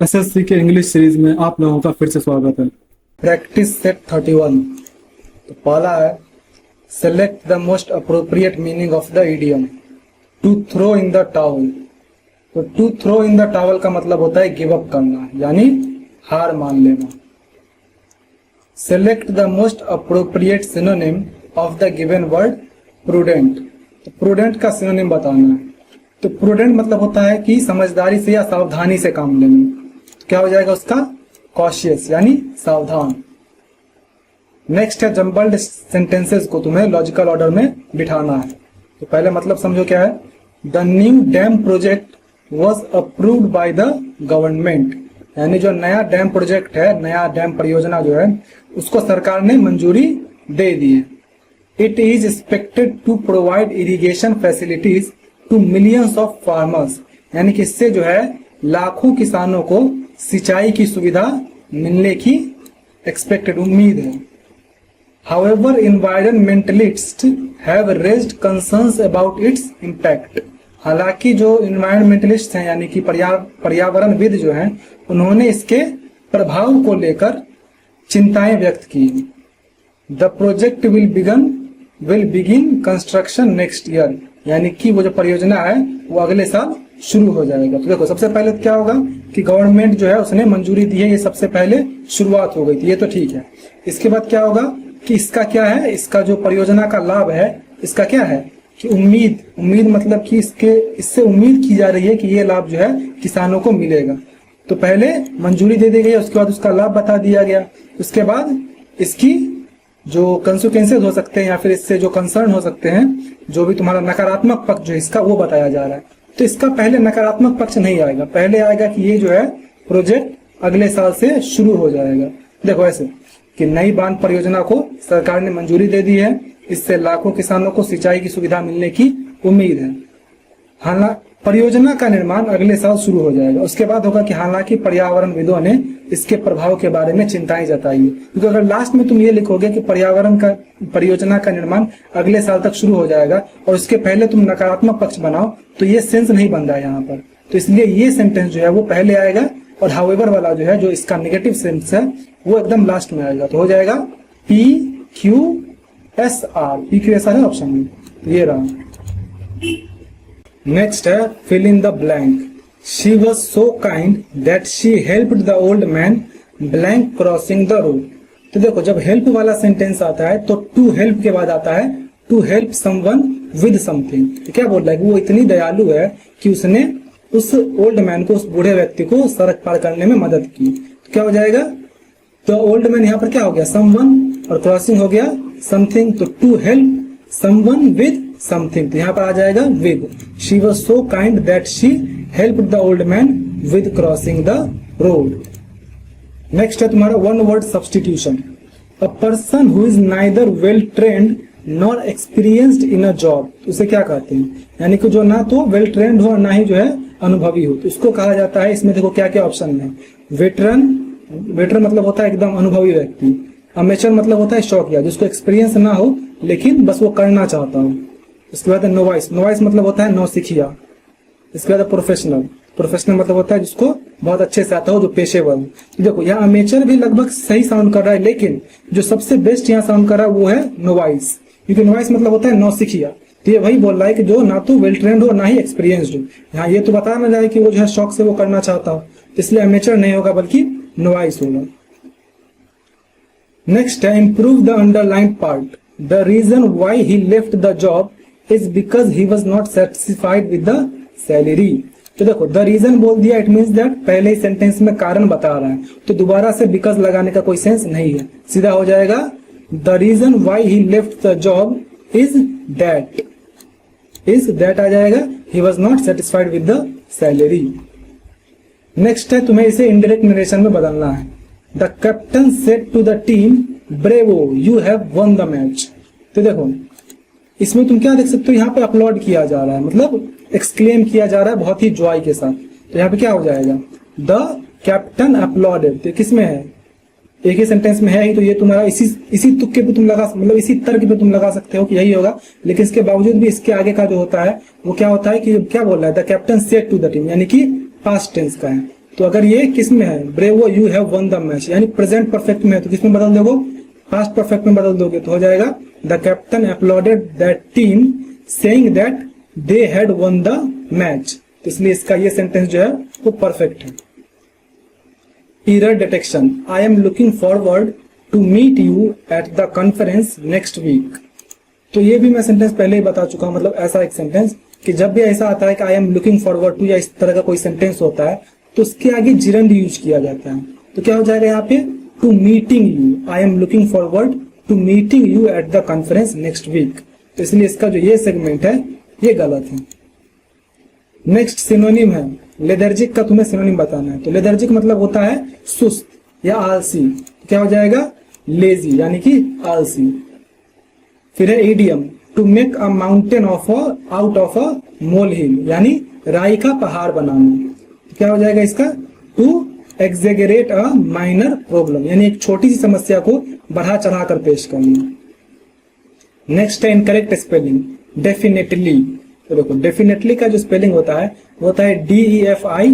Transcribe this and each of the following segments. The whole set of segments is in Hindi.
एसएससी के इंग्लिश सीरीज में आप लोगों का फिर से स्वागत है। Practice set 31। तो पहला है select the most appropriate meaning of the idiom to throw in the towel. तो to throw in the towel का मतलब होता है गिव अप करना, यानी हार मान लेना। Select the most appropriate synonym of the given word prudent. तो प्रूडेंट का सिनोनिम बताना है। तो प्रूडेंट मतलब होता है कि समझदारी से या सावधानी से काम लेना। तो क्या हो जाएगा उसका? कॉशियस, यानी सावधान। नेक्स्ट है जम्बल्ड सेंटेंसेस को तुम्हें लॉजिकल ऑर्डर में बिठाना है। तो पहले मतलब समझो क्या है। The new dam project was approved by the government, यानी जो नया डैम प्रोजेक्ट है, नया डैम परियोजना जो है, उसको सरकार ने मंजूरी दे दी है। It is expected to provide irrigation facilities to millions of farmers, यानी कि इससे जो है लाखों किसानों को सिंचाई की सुविधा मिलने की एक्सपेक्टेड उम्मीद है। However environmentalist have raised concerns about its impact. हालांकि जो एनवायरमेंटलिस्ट हैं, यानी कि पर्यावरणविद जो हैं, उन्होंने इसके प्रभाव को लेकर चिंताएं व्यक्त की। The project will begin construction next year, यानी कि वो जो परियोजना है वो अगले साल शुरू हो जाएगा। तो देखो सबसे पहले क्या होगा कि गवर्नमेंट जो है उसने मंजूरी दी है, ये सबसे पहले शुरुआत हो गई थी, ये तो ठीक है। इसके बाद क्या होगा कि इसका क्या है, इसका जो परियोजना का लाभ है, इसका क्या है कि उम्मीद मतलब कि इससे उम्मीद की जा रही है कि ये लाभ जो है किसानों को मिलेगा। तो पहले मंजूरी दे दी गई, उसके बाद उसका लाभ बता दिया गया। उसके बाद इसकी जो कंसिक्वेंसेज हो सकते हैं या फिर इससे जो कंसर्न हो सकते हैं, जो भी तुम्हारा नकारात्मक पक्ष जो है इसका, वो बताया जा रहा है। तो इसका पहले नकारात्मक पक्ष नहीं आएगा, पहले आएगा कि ये जो है प्रोजेक्ट अगले साल से शुरू हो जाएगा। देखो ऐसे कि नई बांध परियोजना को सरकार ने मंजूरी दे दी है, इससे लाखों किसानों को सिंचाई की सुविधा मिलने की उम्मीद है। हालांकि परियोजना का निर्माण अगले साल शुरू हो जाएगा। उसके बाद होगा कि हालांकि पर्यावरणविदों ने इसके प्रभाव के बारे में चिंताएं जताई है। क्योंकि अगर लास्ट में तुम ये लिखोगे कि परियोजना का निर्माण अगले साल तक शुरू हो जाएगा और उसके पहले तुम नकारात्मक पक्ष बनाओ, तो ये सेंस नहीं बन रहा है यहाँ पर। तो इसलिए ये सेंटेंस जो है वो पहले आएगा और हाउएवर वाला जो है, जो इसका नेगेटिव सेंस है, वो एकदम लास्ट में आएगा। तो हो जाएगा PQSR। PQSR है ऑप्शन में, तो ये रहा। नेक्स्ट है fill in the blank. She was so kind that she helped the old man blank crossing the road. तो देखो जब हेल्प वाला सेंटेंस आता है तो टू हेल्प के बाद आता है to help someone with something. तो क्या बोल रहा है कि वो इतनी दयालु है कि उसने उस ओल्ड मैन को, उस बूढ़े व्यक्ति को सड़क पार करने में मदद की। तो क्या हो जाएगा? तो ओल्ड मैन यहाँ पर क्या हो गया? समवन, और क्रॉसिंग हो गया समथिंग। तो to help someone with something, तो यहाँ पर आ जाएगा with. She was so kind that she helped the old man with crossing the road. Next है तुम्हारा one word substitution. A person who is neither well trained nor experienced in a job, उसे क्या कहते हैं? यानी कि जो ना तो वेल ट्रेंड हो और ना ही जो है अनुभवी हो, तो इसको कहा जाता है। इसमें देखो क्या क्या ऑप्शन है। वेटरन मतलब होता है एकदम अनुभवी व्यक्ति। अमेचर मतलब होता है शौकिया, जिसको एक्सपीरियंस ना हो लेकिन बस वो करना चाहता हो। इसके बाद नोवाइस मतलब होता है नौसिखिया। इसके बाद प्रोफेशनल मतलब होता है जिसको बहुत अच्छे से आता हो, जो पेशेवर हो। देखो यहाँ अमेचर भी लगभग सही साउंड कर रहा है, लेकिन जो सबसे बेस्ट यहाँ साउंड कर रहा है वो है नोवाइस, क्योंकि नोवाइस मतलब होता है नौसिखिया। तो ये वही बोल रहा है कि जो ना तो वेल ट्रेंड हो ना ही एक्सपीरियंस्ड हो। यहाँ ये तो बता ना जाए कि वो जो है शौक से वो करना चाहता हो, इसलिए अमेचर नहीं होगा बल्कि नोवाइस होगा। नेक्स्ट है improve the underline part. The reason why he left the job is because he was not satisfied with the salary. तो देखो द रीजन बोल दिया, इट मीन्स दैट पहले ही सेंटेंस में कारण बता रहा है, तो दोबारा से बिकॉज लगाने का कोई सेंस नहीं है। सीधा हो जाएगा the reason why he left the job is that आ जाएगा he was not satisfied with the salary. Next है तुम्हें इसे इनडायरेक्ट नरेशन में बदलना है। The captain said to the team bravo you have won the match. तो देखो इसमें तुम क्या देख सकते हो, यहाँ पे अपलॉड किया जा रहा है, मतलब एक्सक्लेम किया जा रहा है बहुत ही जॉय के साथ। तो यहाँ पे क्या हो जाएगा? The captain uploaded. तो किस में है? एक ही सेंटेंस में है ही, तो ये तुम्हारा इसी तुक्के पे तुम लगा, मतलब इसी तर्क पे तुम लगा सकते हो कि यही होगा। लेकिन इसके बावजूद भी इसके आगे का जो होता है वो क्या होता है कि क्या बोल रहा है? The captain said to the team, यानी कि पास्ट टेंस का है। तो अगर ये किस में है, bravo you have won the match, यानी प्रेजेंट परफेक्ट में है तो किस में बदल दोगे, पास्ट परफेक्ट में बदल दोगे तो हो जाएगा the captain uploaded that team saying that they had one the match. तो इसलिए इसका ये सेंटेंस जो है वो परफेक्ट है। Error detection, I am looking forward to meet you at the conference next week. तो ये भी मैं सेंटेंस पहले ही बता चुका हूं, मतलब ऐसा एक सेंटेंस कि जब भी ऐसा आता है कि I am looking forward to या इस तरह का कोई सेंटेंस होता है तो उसके आगे जिरंड यूज किया जाता है। तो क्या हो जाएगा यहाँ पे, to meeting you, I am looking forward to meeting you at the conference next week. तो इसलिए इसका जो ये सेगमेंट है ये गलत है। नेक्स्ट सिनोनिम है लेथर्जिक का, तुम्हें सिनोनिम बताना है। तो लेथर्जिक मतलब होता है सुस्त या आलसी। तो क्या हो जाएगा, लेजी यानी कि आलसी। फिर है idiom, to make a mountain of out of a molehill, यानी राई का पहाड़ बनाना। तो क्या हो जाएगा इसका, टू एक्सेगरेट अ माइनर प्रॉब्लम, यानी एक छोटी सी समस्या को बढ़ा चढ़ा कर पेश करना। नेक्स्ट है इनकरेक्ट स्पेलिंग, डेफिनेटली। तो देखो डेफिनेटली का जो स्पेलिंग होता है वो होता है DEFINITELY।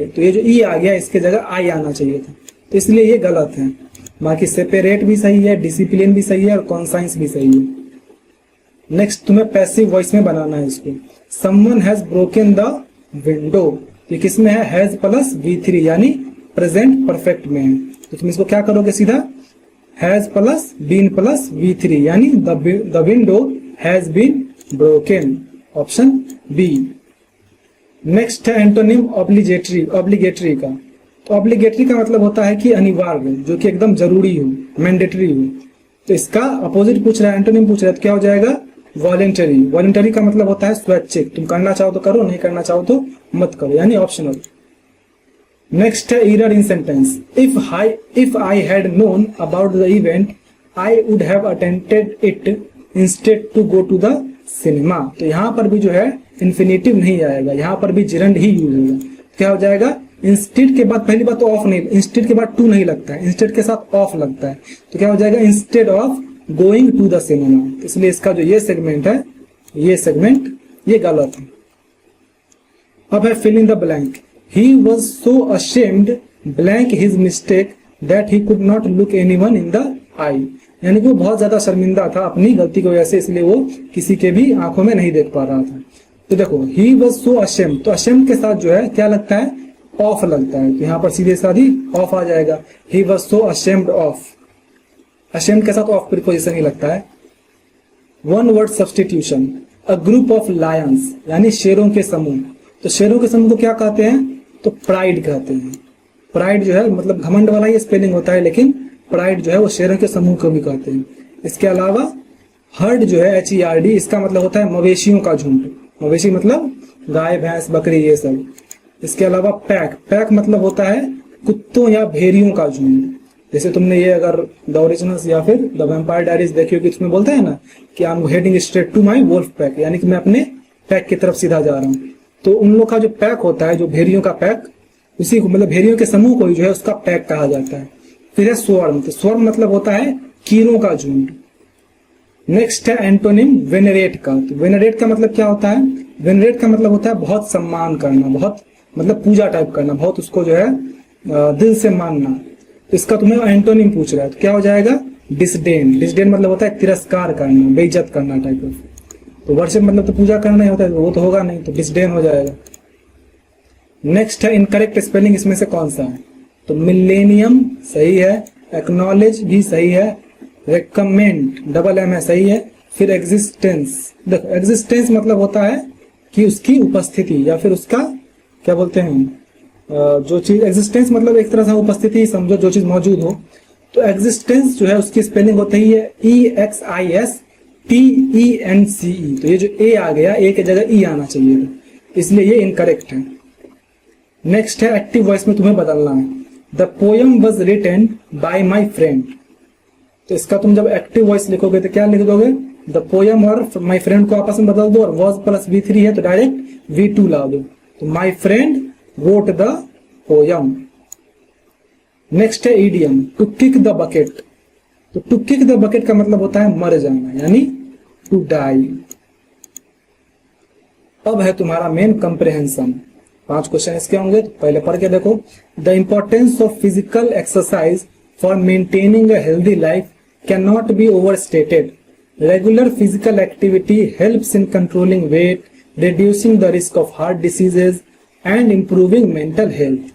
तो ये जो ई आ गया इसके जगह आई आना चाहिए था, तो इसलिए ये गलत है। बाकी सेपरेट भी सही है, डिसिप्लिन भी सही है और कॉन्साइंस भी सही है। नेक्स्ट तुम्हें पैसिव वॉइस में बनाना है इसको। Someone has broken the window, ये किस में है, हैज प्लस V3 यानी प्रेजेंट परफेक्ट में है। तो तुम इसको क्या करोगे, सीधा has plus been plus V3 यानी the window has been broken, option B. Next है एंटोनिम ऑब्लिगेटरी, ऑब्लिगेटरी का। तो ऑब्लिगेटरी का मतलब होता है कि अनिवार्य, जो कि एकदम जरूरी हो, मैंडेटरी हो। तो इसका अपोजिट पूछ रहा है, एंटोनिम पूछ रहा है, तो क्या हो जाएगा, वॉलेंटरी। वॉलेंटरी का मतलब होता है स्वैच्छिक, तुम करना चाहो तो करो, नहीं करना चाहो तो मत करो, यानी ऑप्शनल। नेक्स्ट है error in sentence, if I had known about the event I would have attended it instead to go to the cinema. तो यहाँ पर भी जो है इन्फिनेटिव नहीं आएगा, यहाँ पर भी जिरंड ही यूज होगा। क्या हो जाएगा, इंस्टेड के बाद पहली बात तो ऑफ नहीं, इंस्टेड के बाद टू नहीं लगता है, इंस्टेड के साथ ऑफ लगता है। तो क्या हो जाएगा, instead of going to the cinema. इसलिए इसका जो ये सेगमेंट है, ये सेगमेंट ये गलत है। अब है fill in the blank, he was so ashamed blank his mistake that he could not look anyone in the eye, यानी कि वो बहुत ज्यादा शर्मिंदा था अपनी गलती की वजह से, इसलिए वो किसी के भी आंखों में नहीं देख पा रहा था। तो देखो ही वॉज सो अशेम्ड, तो अशेम्ड के साथ जो है क्या लगता है, ऑफ लगता है। तो यहाँ पर सीधे साधी ऑफ आ जाएगा, he was so ashamed of. Ashamed के साथ ऑफ प्रीपोजिशन ही लगता है। One word substitution, a group of Lions यानी शेरों के समूह। तो शेरों के समूह को क्या कहते हैं, तो प्राइड कहते हैं। प्राइड जो है मतलब घमंड वाला ही स्पेलिंग होता है, लेकिन प्राइड जो है वो शेरों के समूह को भी कहते हैं। इसके अलावा हर्ड जो है HERD, इसका मतलब होता है मवेशियों का झुंड। मवेशी मतलब गाय भैंस बकरी ये सब। इसके अलावा पैक, पैक मतलब होता है कुत्तों या भेड़ियों का झुंड। जैसे तुमने ये अगर द ओरिजिनल्स या फिर द वैम्पायर डायरीज देखी होगी, इसमें बोलते हैं ना कि I am heading straight to my wolf pack, यानी कि मैं अपने पैक की तरफ सीधा जा रहा हूँ। तो उन लोग का जो पैक होता है, जो भेड़ियों का पैक, उसी को मतलब भेड़ियों के समूह को ही जो है उसका पैक कहा जाता है। फिर है स्वर्ण, तो स्वर्ण मतलब होता है कीड़ों का झुंड। नेक्स्ट है एंटोनिम वेनरेट का। तो वेनरेट का मतलब क्या होता है, वेनरेट का मतलब होता है बहुत सम्मान करना, बहुत मतलब पूजा टाइप करना, बहुत उसको जो है दिल से मानना। तो इसका तुम्हें एंटोनिम पूछ रहा है, तो क्या हो जाएगा, डिसडेन। डिसडेन मतलब होता है तिरस्कार करना, बेइज्जत करना टाइप ऑफ। तो वर्शिप मतलब तो पूजा करना ही होता है, वो तो होगा नहीं, तो डिसडेन हो जाएगा। नेक्स्ट है इनकरेक्ट स्पेलिंग, इसमें से कौन सा है, तो मिलेनियम सही है, एक्नॉलेज भी सही है, रेकमेंड डबल एम है सही है। फिर एग्जिस्टेंस, देखो एग्जिस्टेंस मतलब होता है कि उसकी उपस्थिति या फिर उसका क्या बोलते हैं, जो चीज एग्जिस्टेंस मतलब एक तरह से उपस्थिति समझो, जो चीज मौजूद हो। तो एग्जिस्टेंस जो है उसकी स्पेलिंग होती है EXISTENCE। तो ये जो ए आ गया, ए की जगह ई आना चाहिए था, इसलिए ये इनकरेक्ट है। नेक्स्ट है एक्टिव वॉइस में तुम्हें बदलना है, the poem was written by my friend. तो इसका तुम जब एक्टिव वॉइस लिखोगे तो क्या लिख दोगे, द पोयम और माई फ्रेंड को आपस में बदल दो, और वॉज प्लस V3 है तो डायरेक्ट V2 ला दो। तो my friend wrote the poem। Next है idiom, to kick the bucket. तो टू किक द बकेट का मतलब होता है मर जाना, यानी टू डाई। अब है तुम्हारा मेन कंप्रेहेंशन, 5 क्वेश्चन इसके होंगे, तो पहले पढ़ के देखो। The importance of physical exercise for maintaining a healthy life can not be over stated. Regular physical activity helps in controlling weight, reducing the risk of heart diseases and improving mental health.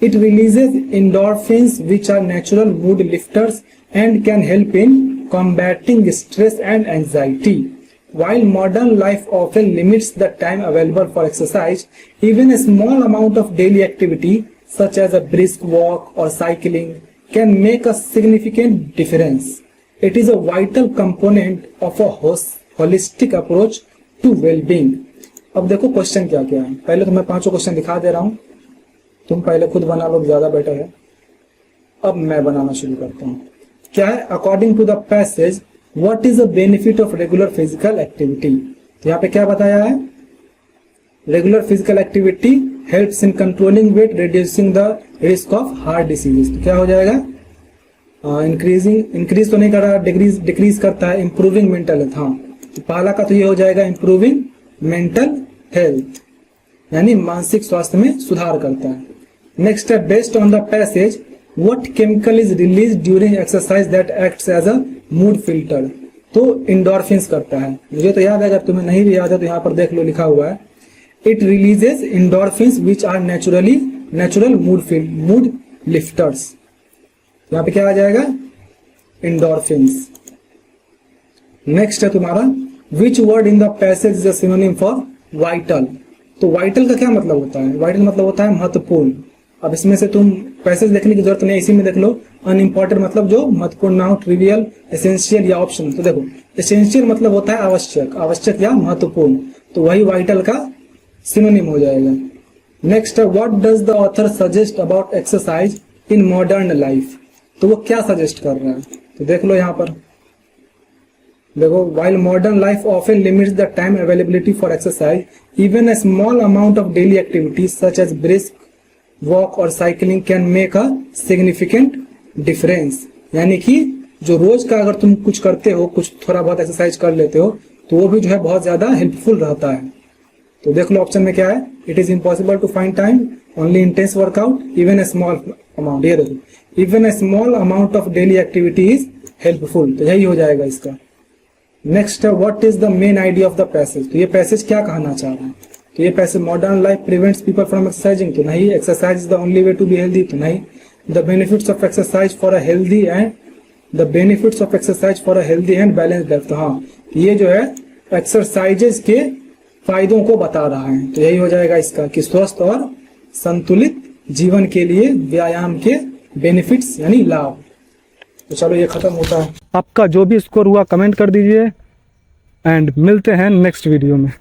It releases endorphins which are natural mood lifters and can help in combating stress and anxiety. While modern life often limits the time available for exercise, even a small amount of daily activity such as a brisk walk or cycling can make a significant difference. It is a vital component of a holistic approach to well-being. अब देखो क्वेश्चन क्या क्या है। पहले तो मैं 5 क्वेश्चन दिखा दे रहा हूं, तुम पहले खुद बना लो, ज्यादा बेटर है। अब मैं बनाना शुरू करता हूं। क्या है? According to the passage what is the benefit of regular physical activity. तो यहाँ पे क्या बताया है? Regular physical activity helps in controlling weight, reducing the risk of heart diseases. तो क्या हो जाएगा? इंक्रीज तो नहीं कर रहा, डिक्रीज करता है। इंप्रूविंग मेंटल हेल्थ, हाँ तो पहला का तो ये हो जाएगा इंप्रूविंग मेंटल हेल्थ, यानी मानसिक स्वास्थ्य में सुधार करता है। नेक्स्ट है based on the passage what chemical is release during exercise that acts as a mood filter. तो इंडोर्फिन्स करता है, मुझे तो याद है, अगर तुम्हें नहीं भी याद है तो यहाँ पर देख लो, लिखा हुआ है it releases endorphins which are natural mood lifters. यहाँ पे क्या आ जाएगा? इंडोर्फिन्स। नेक्स्ट है तुम्हारा which word in the passage is a synonym for vital. तो वाइटल का क्या मतलब होता है? वाइटल मतलब होता है महत्वपूर्ण। अब इसमें से तुम पैसेज देखने की जरूरत नहीं, इसी में देख लो। अनइम्पोर्टेंट मतलब जो महत्वपूर्ण ना हो, ट्रिवियल, एसेंशियल या ऑप्शनल। तो देखो एसेंशियल मतलब होता है आवश्यक या महत्वपूर्ण, तो वही वाइटल का सिनोनिम हो जाएगा। नेक्स्ट है what does the author suggest about exercise in modern life. तो वो क्या सजेस्ट कर रहा है? तो देख लो यहाँ पर, देखो while modern life often limits the time availability for exercise, even a small amount of daily activities such as brisk walk or cycling can make a significant difference। यानी कि जो रोज का अगर तुम कुछ करते हो, कुछ थोड़ा बहुत एक्सरसाइज कर लेते हो, तो वो भी जो है बहुत ज्यादा हेल्पफुल रहता है। तो देख लो ऑप्शन में क्या है? It is impossible to find time, only intense workout, even a small amount. ये देखो even a small amount of daily activity is helpful, तो यही हो जाएगा इसका। नेक्स्ट है what is the main idea of the passage. तो ये पैसेज क्या कहना चाह रहा है? तो ये passage modern life prevents people from exercising, तो नहीं। Exercise is the only way to be healthy, तो नहीं। The benefits of exercise for a healthy and balanced life, तो हाँ ये जो है एक्सरसाइजेज के फायदों को बता रहा है, तो यही हो जाएगा इसका कि स्वस्थ और संतुलित जीवन के लिए व्यायाम के बेनिफिट्स यानी लाभ। तो चलो ये खत्म होता है। आपका जो भी स्कोर हुआ कमेंट कर दीजिए एंड मिलते हैं नेक्स्ट वीडियो में।